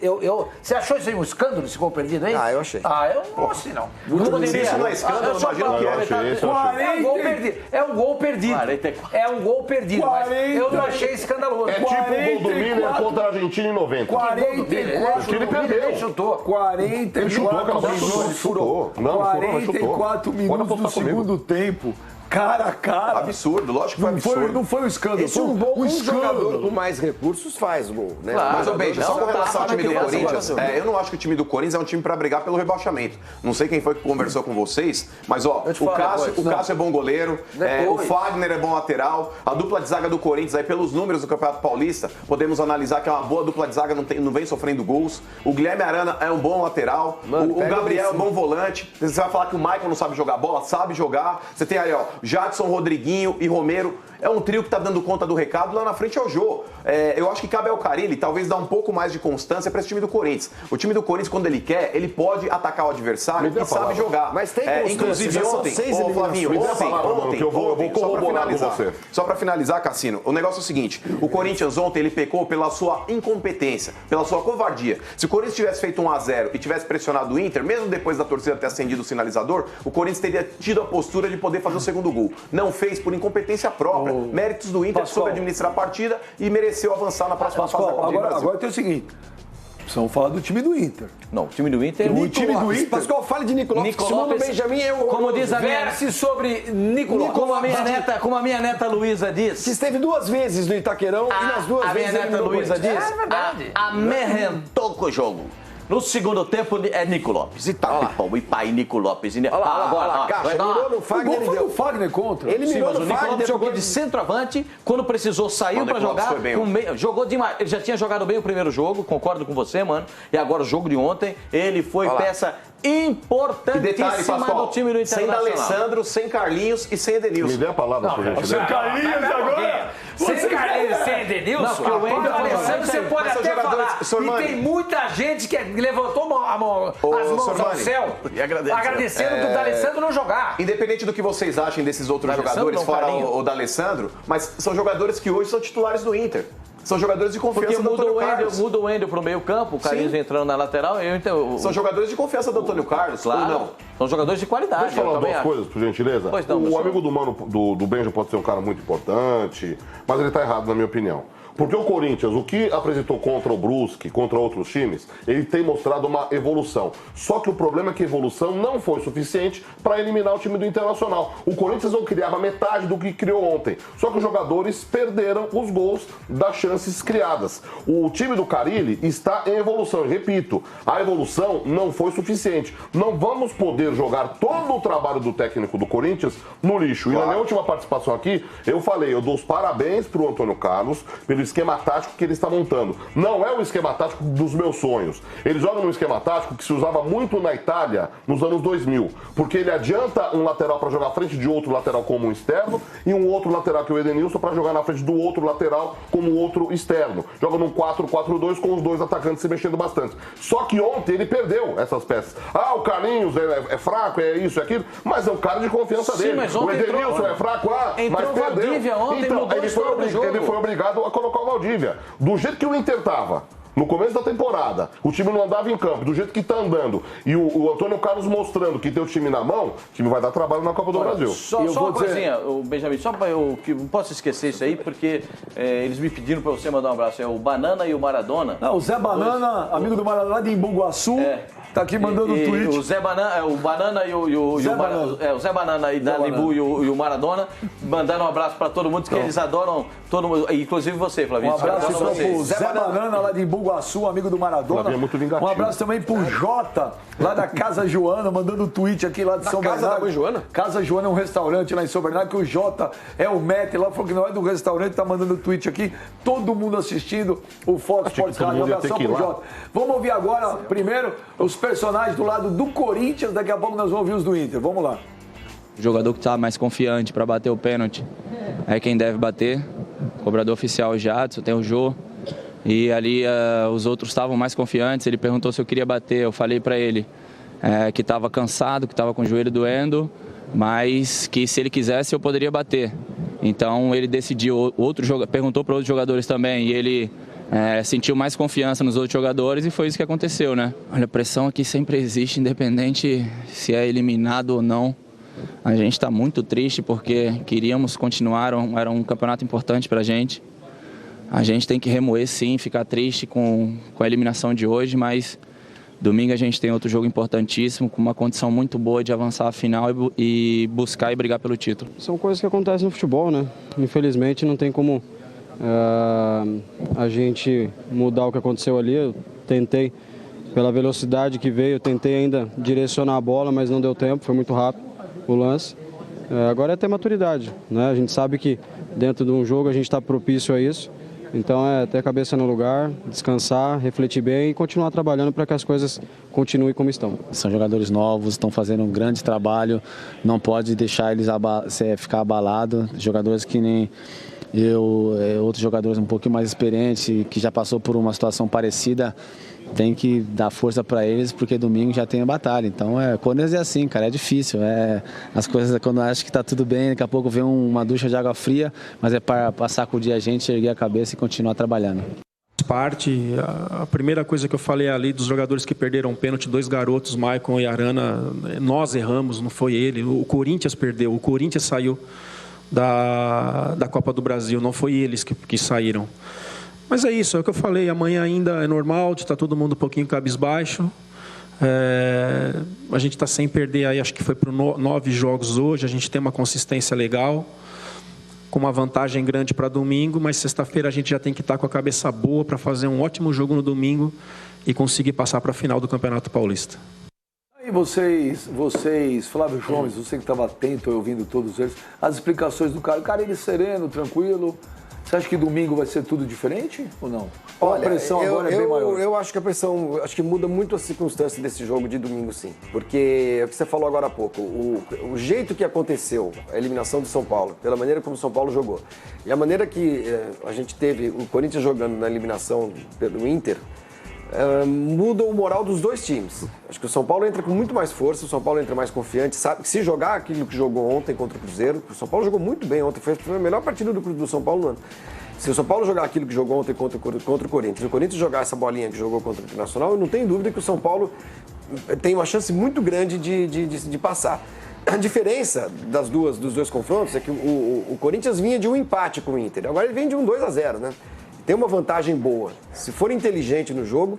você achou isso aí um escândalo, esse gol perdido aí? Ah, eu achei. Eu não achei, não. Se isso não é escândalo, eu só imagina o que Eu é. achei, isso eu achei. É um gol perdido. É um gol perdido. 44. É um gol perdido. Mas eu não achei escandaloso. É tipo o gol do Miller contra a Argentina em 90. 44 que ele perdeu. Ele chutou. 44 Ele chutou, aquela bola chutou. Não, mas chutou. 44 Pode minutos do apostar comigo. segundo tempo, cara a cara. Absurdo, lógico que foi absurdo. Não foi um escândalo, Esse foi um jogador escândalo. com mais recursos faz gol, né? Claro. Mas, ô Benja, só com relação ao time do criança, Corinthians, agora, eu não acho que o time do Corinthians é um time pra brigar pelo rebaixamento. Não sei quem foi que conversou com vocês, mas ó, te falo o Cássio é bom goleiro, o Fagner é bom lateral, a dupla de zaga do Corinthians, aí pelos números do Campeonato Paulista, podemos analisar que é uma boa dupla de zaga, não vem sofrendo gols. O Guilherme Arana é um bom lateral, Mano, o pega Gabriel é esse. um bom volante. Você vai falar que o Michael não sabe jogar bola? Sabe jogar. Você tem aí, ó, Jadson, Rodriguinho e Romero. É um trio que tá dando conta do recado. Lá na frente é o Jô. Eu acho que cabe ao Carille talvez dar um pouco mais de constância para esse time do Corinthians. O time do Corinthians, quando ele quer, ele pode atacar o adversário Me dê e a sabe palavra. jogar. Mas tem constância, inclusive já são ontem, 6 ô Flavinho, Me dê a ontem, palavra, mano, que eu vou só pra corroborar com finalizar. você. Só pra finalizar, Cassino, o negócio é o seguinte: o Corinthians ontem ele pecou pela sua incompetência, pela sua covardia. Se o Corinthians tivesse feito 1-0 e tivesse pressionado o Inter, mesmo depois da torcida ter acendido o sinalizador, o Corinthians teria tido a postura de poder fazer o segundo gol. Não fez por incompetência própria. Méritos do Inter, Pascoal. soube administrar a partida e mereceu avançar na próxima fase da Pascoal, Copa do Brasil. agora tem o seguinte, precisamos falar do time do Inter. Não, o time do Inter... O time do Inter... Pascoal, fale de Nico Lopes. Nico Segundo o Lopes, Benjamin, como diz a minha... Verse sobre Nicolau. Como a minha neta Luísa diz... Que esteve 2 vezes no Itaquerão e nas 2 a minha vezes neta eliminou o Luísa diz... Corinthians. É verdade. Amerrentou com o jogo. No segundo tempo é Nico Lopes. E tá e pai Nico Lopes. Olha lá, Caixa, mirou no O Fagner gol e foi deu. o Fagner contra. Ele Sim, mirou mas o no Nico Fagner. Lopes jogou porque- de centroavante, quando precisou saiu O pra Nico Lopes jogar, foi bem com jogou demais. Ele já tinha jogado bem o primeiro jogo, concordo com você, mano. E agora o jogo de ontem, ele foi Olha lá. peça E detalhe, importantíssima Pascoal, do time do sem Internacional. D'Alessandro, sem Carlinhos e sem Me Edenilson. dê a palavra, por gentileza. Carlinhos agora! Sem Carlinhos, sem Edenilson, Não, porque o Wendel o Alessandro você pode Mas são até jogadores- falar. Sormani. E tem muita gente que levantou as mãos ao Sormani. céu, E agradeceu. agradecendo do D'Alessandro não jogar. Independente do que vocês achem desses outros D'Alessandro jogadores, não, fora Carlinhos. o D'Alessandro, mas são jogadores que hoje são titulares do Inter. São jogadores de confiança Porque do muda Antônio o Wendel, Carlos. muda o Wendel pro meio campo, o Carlinhos entrando na lateral. São jogadores de confiança do Antônio Carlos, Claro, ou não? são jogadores de qualidade. Deixa eu eu falar também duas acho. coisas, por gentileza. Pois não, o senhor. amigo do Mano, do Benja pode ser um cara muito importante, mas ele tá errado, na minha opinião. Porque o Corinthians, o que apresentou contra o Brusque, contra outros times, ele tem mostrado uma evolução. Só que o problema é que a evolução não foi suficiente para eliminar o time do Internacional. O Corinthians não criava metade do que criou ontem. Só que os jogadores perderam os gols das chances criadas. O time do Carille está em evolução. E repito, a evolução não foi suficiente. Não vamos poder jogar todo o trabalho do técnico do Corinthians no lixo. E na minha última participação aqui, eu falei, eu dou os parabéns para o Antônio Carlos pelo esquema tático que ele está montando. Não é o esquema tático dos meus sonhos. Ele joga num esquema tático que se usava muito na Itália nos anos 2000, porque ele adianta um lateral para jogar à frente de outro lateral como um externo e um outro lateral que é o Edenilson para jogar na frente do outro lateral como outro externo. Joga num 4-4-2 com os dois atacantes se mexendo bastante. Só que ontem ele perdeu essas peças. O Carlinhos é fraco, é isso, é aquilo, mas é o cara de confiança dele. Mas o Edenilson é fraco, mas perdeu. Valdívia ontem, então, mudou ele foi obrigado a colocar o Valdívia. Do jeito que o Inter tava no começo da temporada, o time não andava em campo, do jeito que tá andando, e o Antônio Carlos mostrando que tem o time na mão, o time vai dar trabalho na Copa do Brasil. Só uma coisinha, Benjamin, só para eu que não posso esquecer isso aí, porque eles me pediram para você mandar um abraço. É o Banana e o Maradona. Não, o Zé Banana, amigo do Maradona lá de Embu-Guaçu, tá aqui mandando um tweet. O Zé Banana, o Banana e o Zé Banana e da Limbu e o Maradona mandaram um abraço para todo mundo, que eles adoram todo mundo, inclusive você, Flavinho. Um abraço para o Zé Banana lá de Embu-Guaçu, amigo do Maradona. É muito vingativo. Um abraço também pro Jota, lá da Casa Joana, mandando um tweet aqui lá de São Bernardo. Casa da Joana? Casa Joana é um restaurante lá em São Bernardo, que o Jota é o Mete lá, falou que não é do restaurante, tá mandando tweet aqui. Todo mundo assistindo o Fox Sports Rádio. Um abração pro Jota. Vamos ouvir agora, primeiro, os personagens do lado do Corinthians, daqui a pouco nós vamos ouvir os do Inter. Vamos lá. O jogador que está mais confiante para bater o pênalti é quem deve bater. O cobrador oficial é o Jadson, tem o Jô. E ali os outros estavam mais confiantes. Ele perguntou se eu queria bater. Eu falei para ele que estava cansado, que estava com o joelho doendo, mas que se ele quisesse eu poderia bater. Então ele decidiu, perguntou para outros jogadores também, e ele sentiu mais confiança nos outros jogadores, e foi isso que aconteceu, né? Olha, a pressão aqui sempre existe, independente se é eliminado ou não. A gente está muito triste porque queríamos continuar, era um campeonato importante para a gente. A gente tem que remoer sim, ficar triste com a eliminação de hoje, mas domingo a gente tem outro jogo importantíssimo, com uma condição muito boa de avançar a final e buscar e brigar pelo título. São coisas que acontecem no futebol, né? Infelizmente não tem como a gente mudar o que aconteceu ali. Eu tentei, pela velocidade que veio, eu tentei ainda direcionar a bola, mas não deu tempo, foi muito rápido o lance. Agora é ter maturidade, né? A gente sabe que dentro de um jogo a gente está propício a isso. Então é ter a cabeça no lugar, descansar, refletir bem e continuar trabalhando para que as coisas continuem como estão. São jogadores novos, estão fazendo um grande trabalho, não pode deixar eles ficar abalados. Jogadores que nem eu, outros jogadores um pouquinho mais experientes, que já passou por uma situação parecida, tem que dar força para eles, porque domingo já tem a batalha. Então, quando é assim, cara, é difícil. As coisas, quando acha que está tudo bem, daqui a pouco vem uma ducha de água fria, mas é para sacudir a gente, erguer a cabeça e continuar trabalhando. A primeira coisa que eu falei ali dos jogadores que perderam o pênalti, 2 garotos, Maicon e Arana, nós erramos, não foi ele. O Corinthians perdeu, o Corinthians saiu da Copa do Brasil, não foi eles que saíram. Mas é isso, é o que eu falei, amanhã ainda é normal de estar todo mundo um pouquinho cabisbaixo. A gente está sem perder aí, acho que foi para 9 jogos hoje, a gente tem uma consistência legal, com uma vantagem grande para domingo, mas sexta-feira a gente já tem que estar com a cabeça boa para fazer um ótimo jogo no domingo e conseguir passar para a final do Campeonato Paulista. E vocês, Flávio Gomes, você que estava atento, ouvindo todos eles, as explicações do cara, ele sereno, tranquilo. Você acha que domingo vai ser tudo diferente ou não? Olha, a pressão agora é bem maior? Eu acho que a pressão, acho que muda muito a circunstância desse jogo de domingo, sim. Porque é o que você falou agora há pouco, o jeito que aconteceu a eliminação do São Paulo, pela maneira como o São Paulo jogou, e a maneira que a gente teve o Corinthians jogando na eliminação pelo Inter, muda o moral dos dois times. Acho que o São Paulo entra com muito mais força, o São Paulo entra mais confiante, sabe que se jogar aquilo que jogou ontem contra o Cruzeiro, o São Paulo jogou muito bem ontem, foi a melhor partida do São Paulo no ano. Se o São Paulo jogar aquilo que jogou ontem contra o Corinthians, e o Corinthians jogar essa bolinha que jogou contra o Internacional, eu não tenho dúvida que o São Paulo tem uma chance muito grande de passar. A diferença dos dois confrontos é que o Corinthians vinha de um empate com o Inter, agora ele vem de um 2-0, né? Tem uma vantagem boa. Se for inteligente no jogo,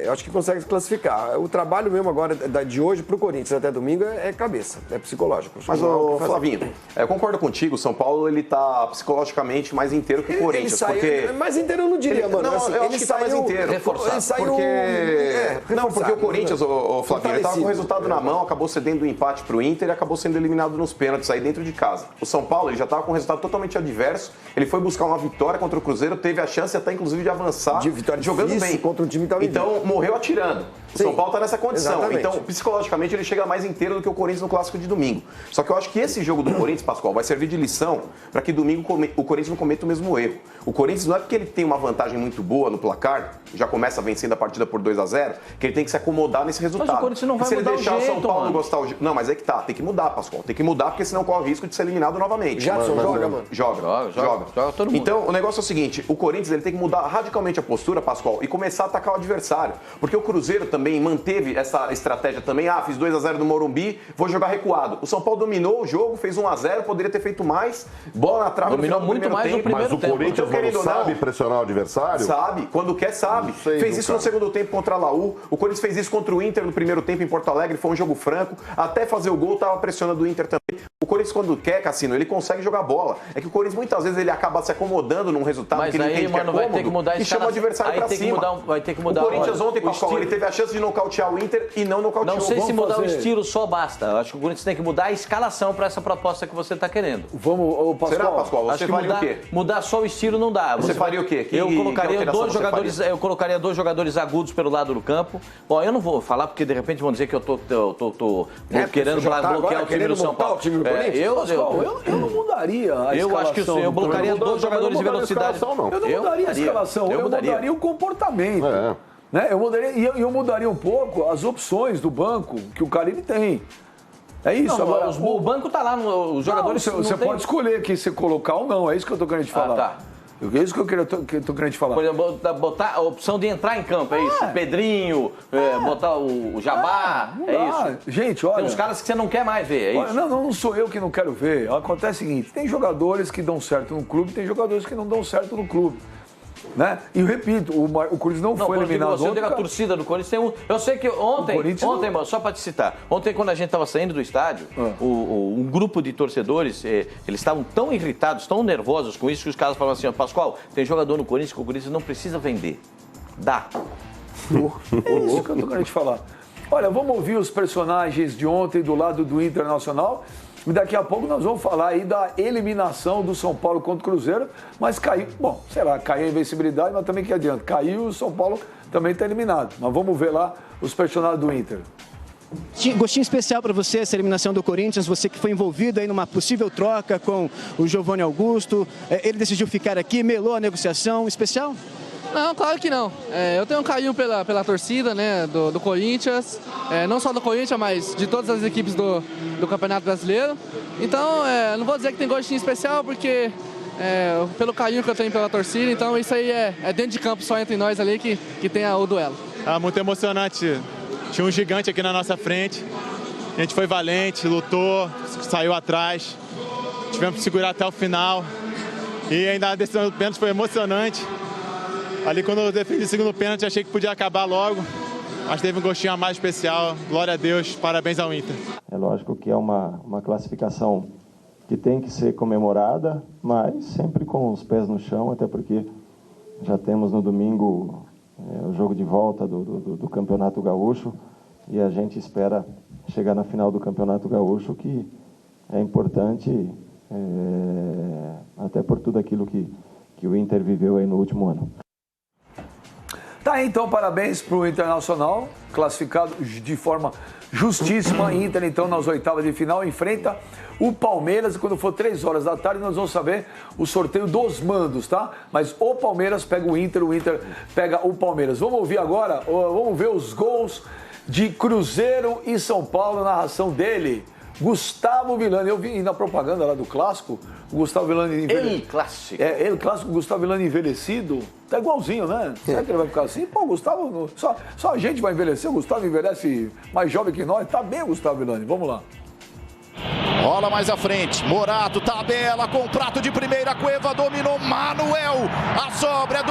eu acho que consegue se classificar. O trabalho mesmo agora de hoje pro Corinthians até domingo é cabeça, é psicológico. Mas, ô, Flavinho, eu concordo contigo, o São Paulo ele tá psicologicamente mais inteiro que o Corinthians. Ele saiu, porque... mais inteiro eu não diria, mano. Não, assim, eu acho ele que saiu, tá mais inteiro. Reforçado. Ele saiu, Não, porque o Corinthians, o Flavinho, ele tava com o resultado na mão, acabou cedendo o empate pro Inter e acabou sendo eliminado nos pênaltis aí dentro de casa. O São Paulo, ele já tava com um resultado totalmente adverso, ele foi buscar uma vitória contra o Cruzeiro, teve a chance até inclusive de avançar, de vitória jogando bem. Contra um time que tava então, morreu atirando. O São Paulo tá nessa condição. Exatamente. Então, psicologicamente, ele chega mais inteiro do que o Corinthians no Clássico de domingo. Só que eu acho que esse jogo do Corinthians, Pascoal, vai servir de lição para que domingo o Corinthians não cometa o mesmo erro. O Corinthians não é porque ele tem uma vantagem muito boa no placar, já começa vencendo a partida por 2-0, que ele tem que se acomodar nesse resultado. Mas o Corinthians não vai se ele mudar deixar o o São jeito, Paulo mano. gostar... Não, mas é que tá, tem que mudar, Pascoal. Tem que mudar, porque senão corre o risco de ser eliminado novamente. Jadson joga, mano. Joga todo mundo. Então, o negócio é o seguinte, o Corinthians ele tem que mudar radicalmente a postura, Pascoal, e começar a atacar o adversário. Porque o Cruzeiro também manteve essa estratégia também, fiz 2-0 no Morumbi, vou jogar recuado. O São Paulo dominou o jogo, fez 1-0, poderia ter feito mais, bola na trave Dominou no final do muito mais no tempo. primeiro Mas o Corinthians Então, não sabe pressionar o adversário? Sabe, quando quer, sabe. Não sei, fez não, isso no cara. segundo tempo contra a Laú. O Corinthians fez isso contra o Inter no primeiro tempo em Porto Alegre. Foi um jogo franco. Até fazer o gol, tava pressionando o Inter também. O Corinthians, quando quer, Cassino, ele consegue jogar bola. É que o Corinthians, muitas vezes, ele acaba se acomodando num resultado Mas que ele aí, entende que é mano, vai cômodo ter que mudar a e chama o escala- adversário aí pra tem que cima. mudar vai ter que mudar o Corinthians olha, ontem, o Pascoal, estilo. ele teve a chance de nocautear o Inter e não nocauteou. Não sei se Vamos mudar o fazer- estilo só basta. Eu acho que o Corinthians tem que mudar a escalação para essa proposta que você está querendo. Vamos, ô, Pascoal. Será, Pascoal? Você Acho que faria mudar, o quê? mudar só o estilo não dá. Você faria o quê? Que colocaria alteração dois você jogadores, faria? eu colocaria 2 jogadores agudos pelo lado do campo. Bom, eu não vou falar porque de repente vão dizer que eu tô querendo você já tá bloquear agora o time querendo do São montar Paulo. o time do Corinthians? Pascoal, eu não mudaria a Eu acho que escalação eu do colocaria campo. 2 jogadores de velocidade. escalação, não. Eu não mudaria a escalação, eu mudaria o comportamento. É. Né? Eu mudaria um pouco as opções do banco que o Carille tem. É isso. Não, agora, o banco tá lá, os jogadores não, não você tem- pode escolher aqui se colocar ou não, é isso que eu tô querendo te falar. tá. É isso que eu tô querendo te falar. Por exemplo, botar a opção de entrar em campo, é isso? Pedrinho, botar o Jabá, Não é dá. isso? Gente, olha... Tem uns caras que você não quer mais ver, é Olha, isso? não sou eu que não quero ver. Acontece o seguinte, tem jogadores que dão certo no clube, tem jogadores que não dão certo no clube. Né? E eu repito, o Corinthians não foi eliminado Você ontem. a torcida do Corinthians tem um. Eu sei que ontem, mano, só pra te citar, ontem quando a gente tava saindo do estádio, um grupo de torcedores, eles estavam tão irritados, tão nervosos com isso, que os caras falavam assim, ó, Pascoal, tem jogador no Corinthians que o Corinthians não precisa vender. Dá. É isso que eu tô querendo te falar. Olha, vamos ouvir os personagens de ontem do lado do Internacional. E daqui a pouco nós vamos falar aí da eliminação do São Paulo contra o Cruzeiro. Mas caiu, bom, sei lá, caiu a invencibilidade, mas também que adianta. Caiu e o São Paulo também está eliminado. Mas vamos ver lá os personagens do Inter. Gostinho especial para você essa eliminação do Corinthians, você que foi envolvido aí numa possível troca com o Giovanni Augusto. Ele decidiu ficar aqui, melou a negociação, especial? Não, claro que não. Eu tenho um carinho pela torcida, né, do Corinthians, não só do Corinthians, mas de todas as equipes do Campeonato Brasileiro. Então, não vou dizer que tem gostinho especial, porque pelo carinho que eu tenho pela torcida, então isso aí é dentro de campo, só entre nós ali que tem o duelo. Muito emocionante. Tinha um gigante aqui na nossa frente. A gente foi valente, lutou, saiu atrás. Tivemos que segurar até o final. E ainda a decisão do pênalti foi emocionante. Ali quando eu defendi o segundo pênalti, achei que podia acabar logo, mas teve um gostinho a mais especial. Glória a Deus, parabéns ao Inter. É lógico que é uma classificação que tem que ser comemorada, mas sempre com os pés no chão, até porque já temos no domingo o jogo de volta do Campeonato Gaúcho e a gente espera chegar na final do Campeonato Gaúcho, que é importante até por tudo aquilo que o Inter viveu aí no último ano. Tá aí, então, parabéns para o Internacional, classificado de forma justíssima. Inter, então, nas oitavas de final, enfrenta o Palmeiras. E quando for 3 horas da tarde, nós vamos saber o sorteio dos mandos, tá? Mas o Palmeiras pega o Inter pega o Palmeiras. Vamos ouvir agora, vamos ver os gols de Cruzeiro e São Paulo, narração dele, Gustavo Villani. Eu vi na propaganda lá do Clássico, o Gustavo Villani Ele Clássico. Ele Clássico, o Gustavo Villani envelhecido. Tá igualzinho, né? Será que ele vai ficar assim? Pô, o Gustavo, só a gente vai envelhecer, o Gustavo envelhece mais jovem que nós. Tá bem o Gustavo Villani, vamos lá. Rola mais à frente, Morato, tabela com o prato de primeira, Cueva dominou, Manuel, a sobra do